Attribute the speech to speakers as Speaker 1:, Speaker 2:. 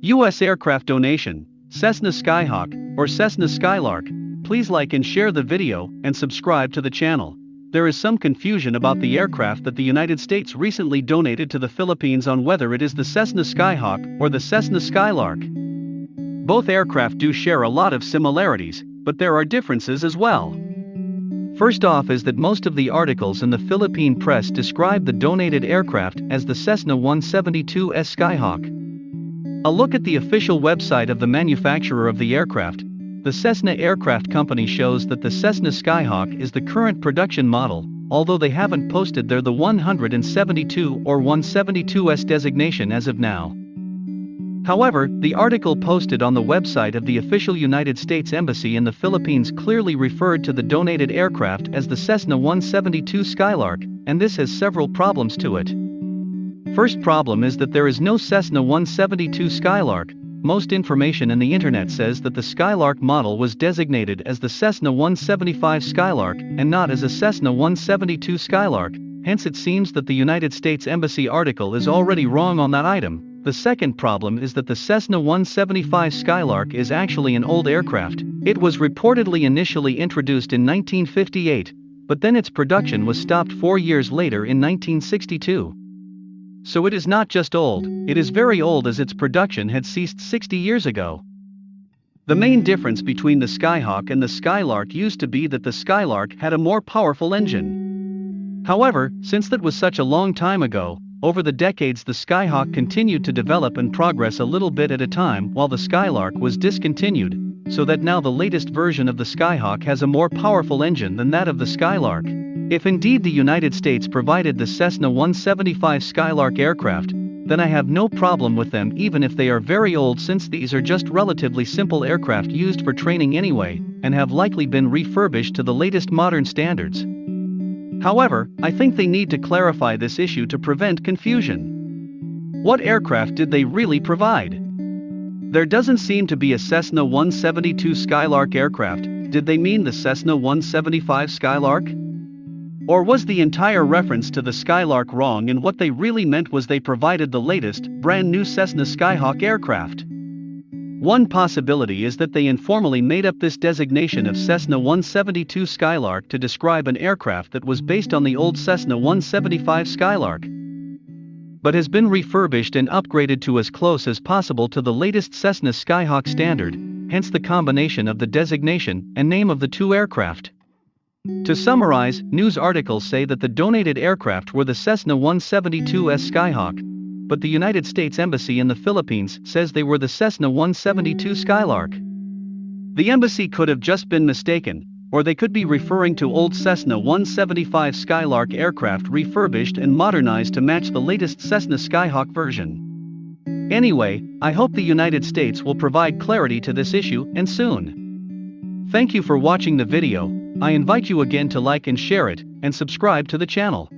Speaker 1: U.S. aircraft donation, Cessna Skyhawk, or Cessna Skylark. Please like and share the video, and subscribe to the channel. There is some confusion about the aircraft that the United States recently donated to the Philippines on whether it is the Cessna Skyhawk or the Cessna Skylark. Both aircraft do share a lot of similarities, but there are differences as well. First off is that most of the articles in the Philippine press describe the donated aircraft as the Cessna 172S Skyhawk. A look at the official website of the manufacturer of the aircraft, the Cessna Aircraft Company, shows that the Cessna Skyhawk is the current production model, although they haven't posted there the 172 or 172S designation as of now. However, the article posted on the website of the official United States Embassy in the Philippines clearly referred to the donated aircraft as the Cessna 172 Skylark, and this has several problems to it. First problem is that there is no Cessna 172 Skylark. Most information in the internet says that the Skylark model was designated as the Cessna 175 Skylark and not as a Cessna 172 Skylark, hence it seems that the United States Embassy article is already wrong on that item. The second problem is that the Cessna 175 Skylark is actually an old aircraft. It was reportedly initially introduced in 1958, but then its production was stopped 4 years later in 1962. So it is not just old, it is very old, as its production had ceased 60 years ago. The main difference between the Skyhawk and the Skylark used to be that the Skylark had a more powerful engine. However, since that was such a long time ago, over the decades the Skyhawk continued to develop and progress a little bit at a time while the Skylark was discontinued, so that now the latest version of the Skyhawk has a more powerful engine than that of the Skylark. If indeed the United States provided the Cessna 175 Skylark aircraft, then I have no problem with them even if they are very old, since these are just relatively simple aircraft used for training anyway, and have likely been refurbished to the latest modern standards. However, I think they need to clarify this issue to prevent confusion. What aircraft did they really provide? There doesn't seem to be a Cessna 172 Skylark aircraft. Did they mean the Cessna 175 Skylark? Or was the entire reference to the Skylark wrong, and what they really meant was they provided the latest, brand new Cessna Skyhawk aircraft? One possibility is that they informally made up this designation of Cessna 172 Skylark to describe an aircraft that was based on the old Cessna 175 Skylark, but has been refurbished and upgraded to as close as possible to the latest Cessna Skyhawk standard, hence the combination of the designation and name of the two aircraft. To summarize, news articles say that the donated aircraft were the Cessna 172S Skyhawk, but the United States Embassy in the Philippines says they were the Cessna 172 Skylark. The embassy could have just been mistaken, or they could be referring to old Cessna 175 Skylark aircraft refurbished and modernized to match the latest Cessna Skyhawk version. Anyway, I hope the United States will provide clarity to this issue, and soon. Thank you for watching the video. I invite you again to like and share it, and subscribe to the channel.